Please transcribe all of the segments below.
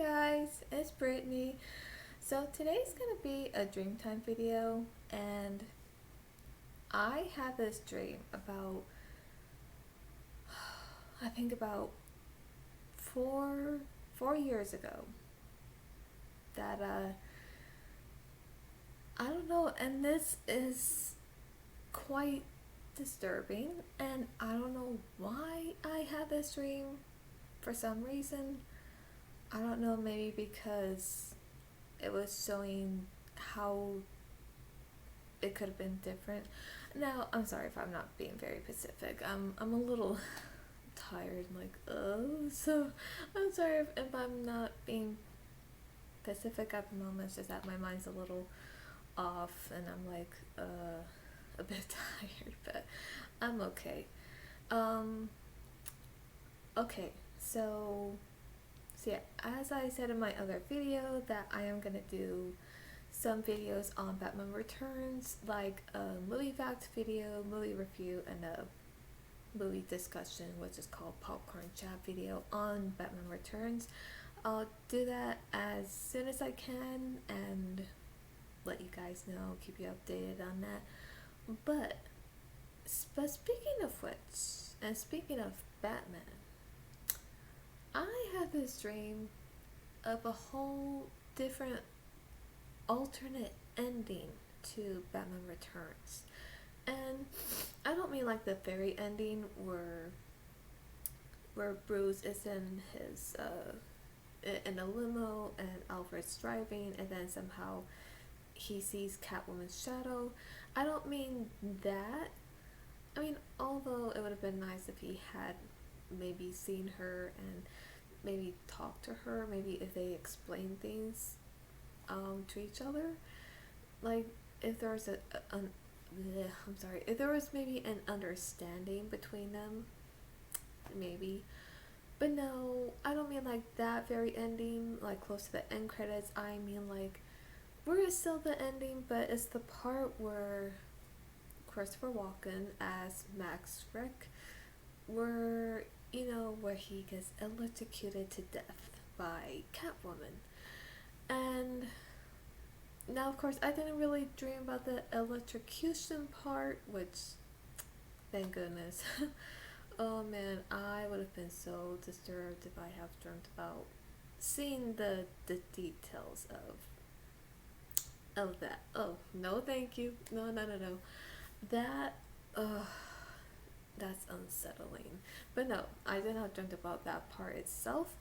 guys, it's Brittany. So today's gonna be a Dreamtime video, and I had this dream about, I think about four years ago. That I don't know, and this is quite disturbing, and I don't know why I had this dream. For some reason, I don't know, maybe because it was showing how it could have been different. Now, I'm sorry if I'm not being very specific. I'm a little tired, so I'm sorry if I'm not being specific at the moment. It's just that my mind's a little off and I'm a bit tired, but I'm okay. Um, okay, so yeah, as I said in my other video, that I am gonna do some videos on Batman Returns, like a movie fact video, movie review, and a movie discussion, which is called Popcorn Chat video on Batman Returns. I'll do that as soon as I can and let you guys know, keep you updated on that. But speaking of which, and speaking of Batman, I had this dream of a whole different alternate ending to Batman Returns. And I don't mean like the very ending where Bruce is in his in a limo and Alfred's driving and then somehow he sees Catwoman's shadow. I don't mean that. I mean, although it would have been nice if he had maybe seen her and maybe talked to her, maybe if they explained things to each other, like if there was if there was maybe an understanding between them, maybe. But no, I don't mean like that very ending, like close to the end credits. I mean like where it's still the ending, but it's the part where Christopher Walken as Max Rick, where where he gets electrocuted to death by Catwoman. And now, of course, I didn't really dream about the electrocution part, which, thank goodness. Oh man, I would have been so disturbed if I have dreamt about seeing the details of that. Oh no, thank you. No. That, that's unsettling. But no, I did not dreamt about that part itself.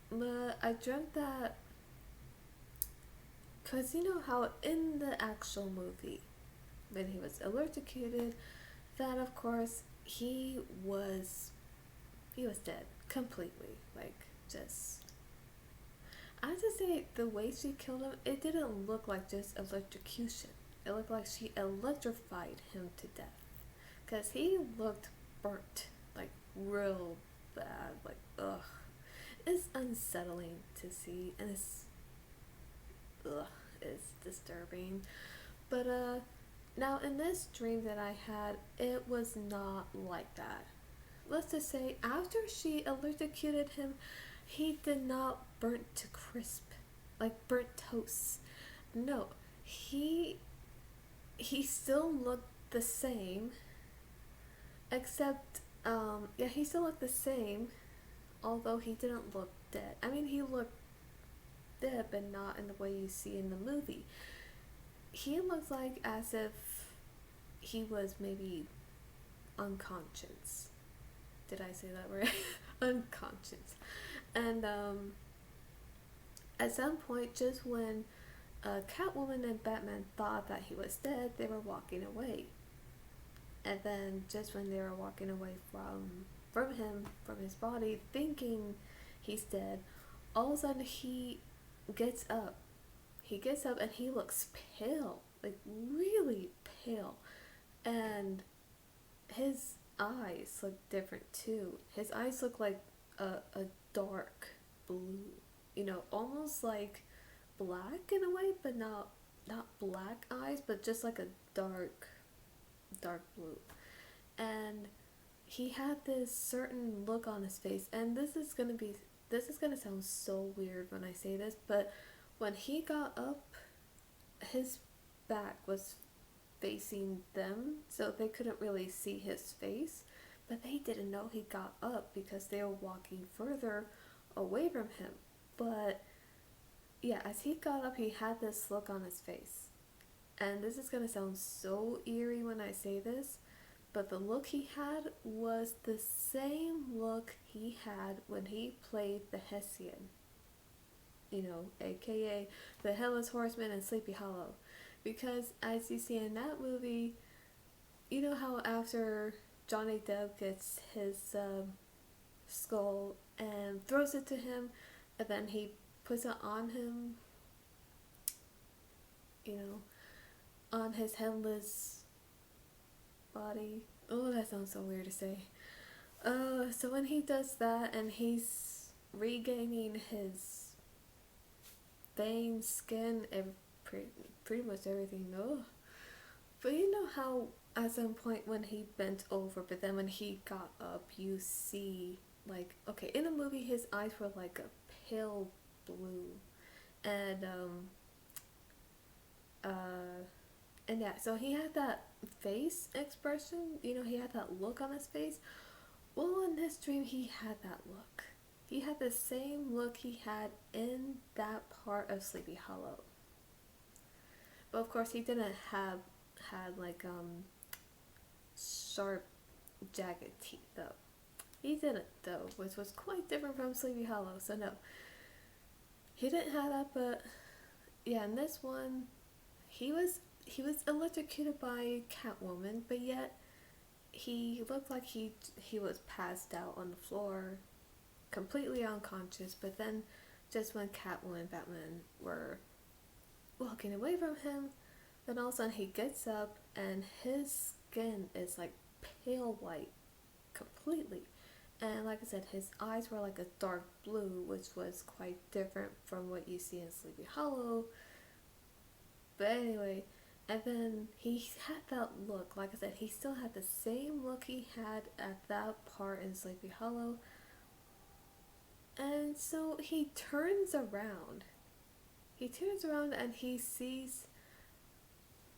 But I dreamt that, cause you know how in the actual movie, when he was electrocuted, that of course he was dead completely. Like just, I have to say the way she killed him, it didn't look like just electrocution. It looked like she electrified him to death, cause he looked burnt, like real bad. Like ugh, it's unsettling to see, and it's disturbing. But now in this dream that I had, it was not like that. Let's just say after she electrocuted him, he did not burn to crisp, like burnt toast. No, he still looked the same, except yeah, he still looked the same, although he didn't look dead. I mean, he looked dead, but not in the way you see in the movie. He looked like as if he was maybe unconscious. Did I say that right? Unconscious. And at some point, just when Catwoman and Batman thought that he was dead, they were walking away. And then just when they were walking away from him, from his body, thinking he's dead, all of a sudden he gets up. He gets up and he looks pale, like really pale. And his eyes look different too. His eyes look like a dark blue, almost like black in a way, but not black eyes, but just like a dark blue. And he had this certain look on his face, and this is gonna be this is gonna sound so weird when I say this, but when he got up, his back was facing them, so they couldn't really see his face. But they didn't know he got up because they were walking further away from him. But yeah, as he got up, he had this look on his face. And this is gonna sound so eerie when I say this, but the look he had was the same look he had when he played the Hessian, aka the Headless Horseman in Sleepy Hollow. Because as you see in that movie, you know how after Johnny Depp gets his skull and throws it to him, and then he puts it on him, you know, on his headless body. Oh, that sounds so weird to say. So when he does that and he's regaining his veins, skin, and pretty much everything, no. But you know how at some point when he bent over, but then when he got up, you see, like, okay, in the movie his eyes were like a pale blue, and uh, and yeah, so he had that face expression, he had that look on his face. Well, in this dream, he had that look. He had the same look he had in that part of Sleepy Hollow. But of course, he didn't have had like sharp, jagged teeth though. He didn't though, which was quite different from Sleepy Hollow. So no, he didn't have that. But yeah, in this one, he was electrocuted by Catwoman, but yet he looked like he was passed out on the floor, completely unconscious. But then, just when Catwoman and Batman were walking away from him, then all of a sudden he gets up and his skin is like pale white, completely. And like I said, his eyes were like a dark blue, which was quite different from what you see in Sleepy Hollow. But anyway, and then he had that look. Like I said, he still had the same look he had at that part in Sleepy Hollow. And so he turns around. He turns around and he sees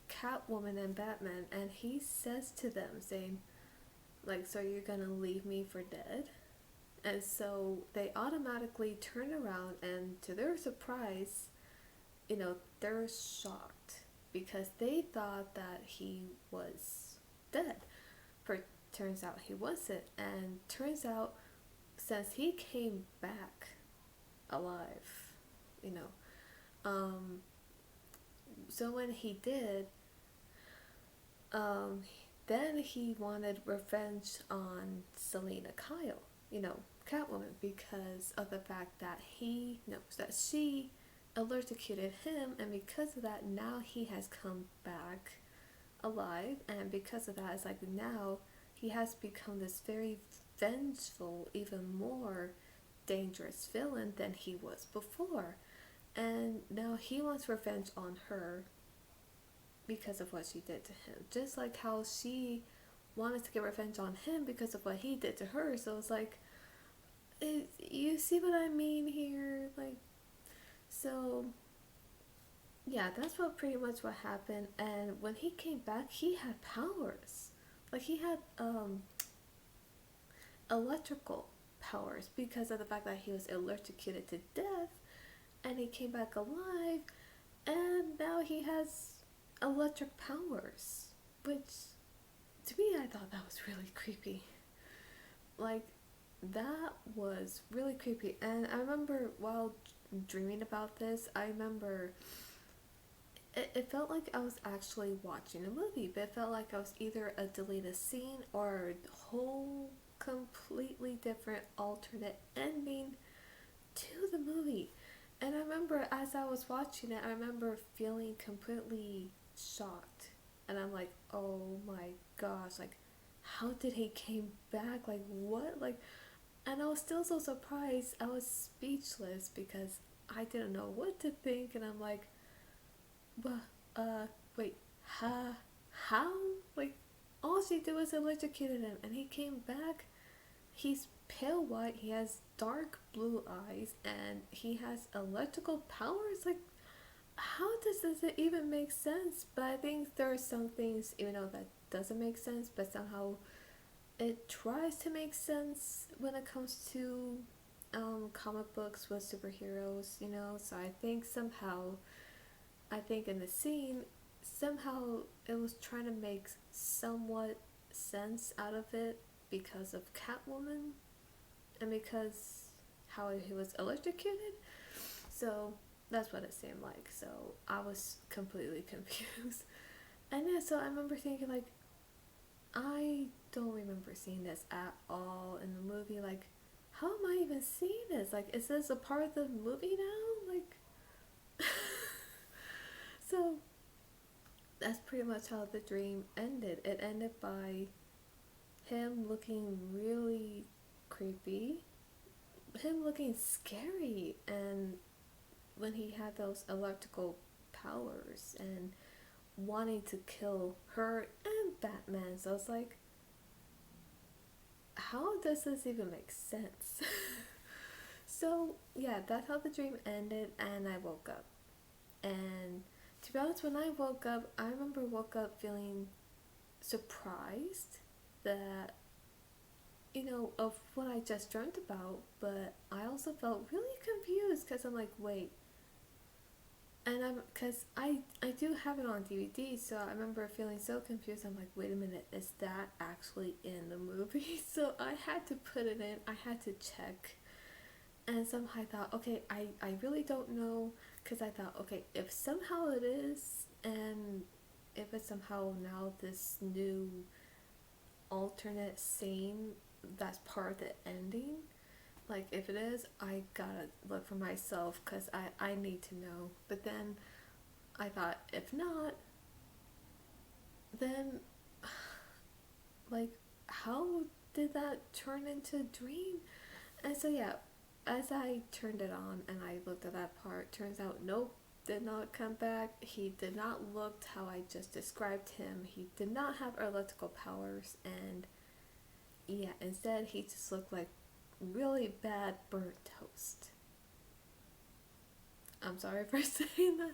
Catwoman and Batman, and he says to them, saying, like, so you're gonna leave me for dead? And so they automatically turn around, and to their surprise, they're shocked because they thought that he was dead. But turns out he wasn't, and turns out since he came back alive, you know, so when he did, um, then he wanted revenge on Selena Kyle, Catwoman, because of the fact that he knows that she electrocuted him, and because of that, now he has come back alive, and because of that, it's like now he has become this very vengeful, even more dangerous villain than he was before. And now he wants revenge on her because of what she did to him. Just like how she wanted to get revenge on him because of what he did to her. So it's like, you see what I mean here? Like, so, yeah, that's what pretty much what happened. And when he came back, he had powers. Like, he had, electrical powers because of the fact that he was electrocuted to death, and he came back alive, and now he has electric powers, which to me I thought that was really creepy. Like, that was really creepy. And I remember while dreaming about this, I remember it felt like I was actually watching a movie, but it felt like I was either a deleted scene or a whole completely different alternate ending to the movie. And I remember as I was watching it, I remember feeling completely shocked. And I'm like, oh my gosh, like, how did he came back? Like, what? Like, and I was still so surprised. I was speechless because I didn't know what to think. And I'm like, but, wait, how? Like, all she did was electrocuted him and he came back? he's pale white, he has dark blue eyes, and he has electrical powers. Like, how does this even make sense? But I think there are some things, even though that doesn't make sense, but somehow it tries to make sense when it comes to comic books with superheroes, you know? So I think somehow, I think in the scene, somehow it was trying to make somewhat sense out of it because of Catwoman and because how he was electrocuted. So that's what it seemed like. So I was completely confused. And yeah, so I remember thinking like, I don't remember seeing this at all in the movie. Like, how am I even seeing this? Like, is this a part of the movie now? Like, so that's pretty much how the dream ended. It ended by him looking really creepy, him looking scary, and when he had those electrical powers and wanting to kill her and Batman. So it's like, how does this even make sense? So yeah, that's how the dream ended, and I woke up. And to be honest, when I woke up, I remember woke up feeling surprised that, you know, of what I just dreamt about, but I also felt really confused because I'm like, wait, and because I do have it on DVD, so I remember feeling so confused. I'm like, wait a minute, is that actually in the movie? So I had to put it in. I had to check, and somehow I thought, okay, I really don't know, because I thought, okay, if somehow it is, and if it's somehow now this new alternate scene that's part of the ending, like if it is, I gotta look for myself because I need to know. But then I thought, if not, then like how did that turn into a dream? And so yeah, as I turned it on and I looked at that part, turns out nope, did not come back. He did not look how I just described him. He did not have electrical powers, and yeah, instead he just looked like really bad burnt toast. I'm sorry for saying that,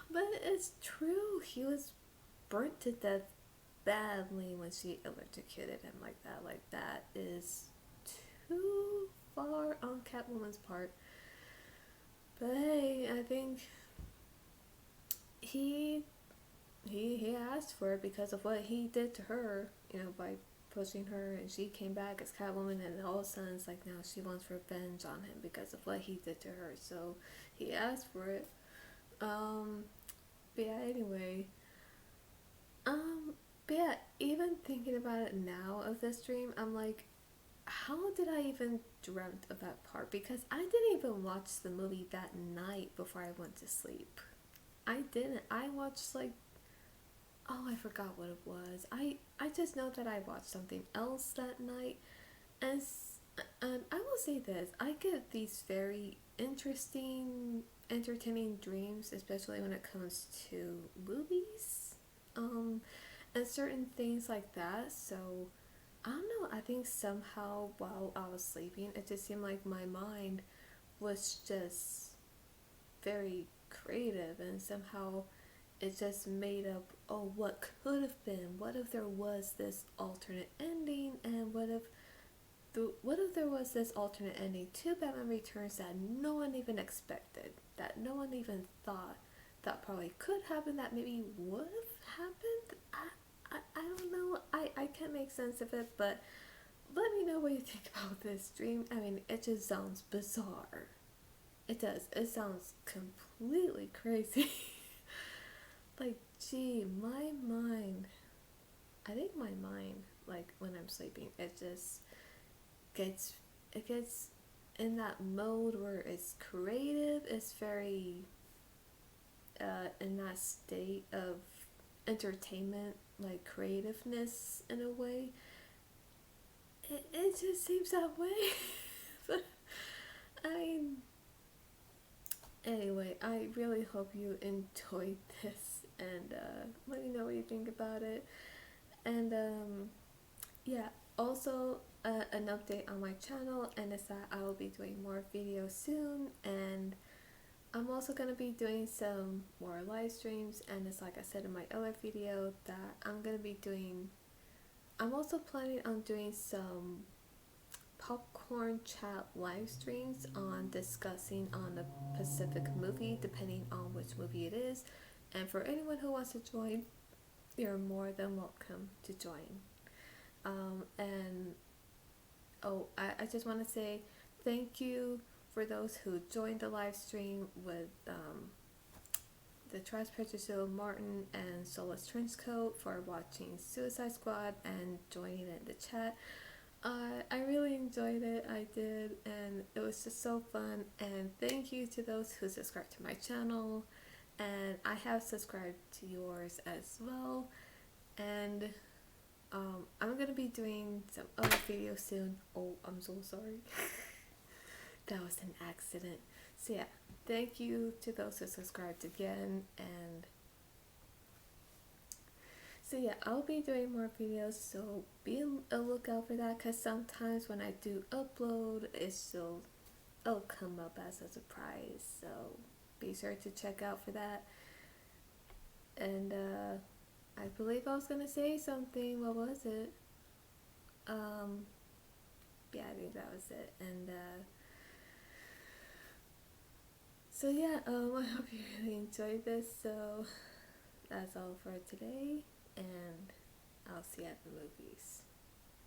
but it's true. He was burnt to death badly when she electrocuted him like that. Like, that is too far on Catwoman's part. But hey, I think he he asked for it because of what he did to her, you know, by pushing her, and she came back as Catwoman, and all of a sudden it's like now she wants revenge on him because of what he did to her. So he asked for it. Um, but yeah, anyway, um, but yeah, even thinking about it now of this dream, I'm like, how did I even dreamt of that part? Because I didn't even watch the movie that night before I went to sleep. I didn't. I watched like, oh, I forgot what it was. I just know that I watched something else that night, and I will say this: I get these very interesting, entertaining dreams, especially when it comes to movies, and certain things like that. So I don't know. I think somehow while I was sleeping, it just seemed like my mind was just very creative, and somehow it just made up, oh, what could have been, what if there was this alternate ending, and what if there was this alternate ending to Batman Returns that no one even expected, that no one even thought that probably could happen, that maybe would have happened. I don't know. I can't make sense of it, but let me know what you think about this dream. I mean, it just sounds bizarre. It does. It sounds completely crazy. Like, gee, my mind. I think my mind, like when I'm sleeping, it just gets it gets in that mode where it's creative. It's very in that state of entertainment, like creativeness in a way. It just seems that way. But I mean, anyway, I really hope you enjoyed this, and let me know what you think about it. And yeah, Also, an update on my channel, and is that I will be doing more videos soon, and I'm also going to be doing some more live streams. And it's like I said in my other video that I'm also planning on doing some popcorn chat live streams on discussing on a specific movie, depending on which movie it is. And for anyone who wants to join, you're more than welcome to join. And oh, I just want to say thank you for those who joined the live stream with the Trash Purchaser Martin and Soulless Trenchcoat for watching Suicide Squad and joining in the chat. I really enjoyed it. I did, and it was just so fun. And thank you to those who subscribed to my channel, and I have subscribed to yours as well. And I'm gonna be doing some other videos soon. Oh, I'm so sorry. That was an accident. So yeah, thank you to those who subscribed again, and so yeah, I'll be doing more videos, so be on a lookout for that, because sometimes when I do upload, it'll come up as a surprise, so be sure to check out for that. And I believe I was gonna say something. What was it? Yeah, I think that was it. And so yeah, I hope you really enjoyed this. So that's all for today, and I'll see you at the movies.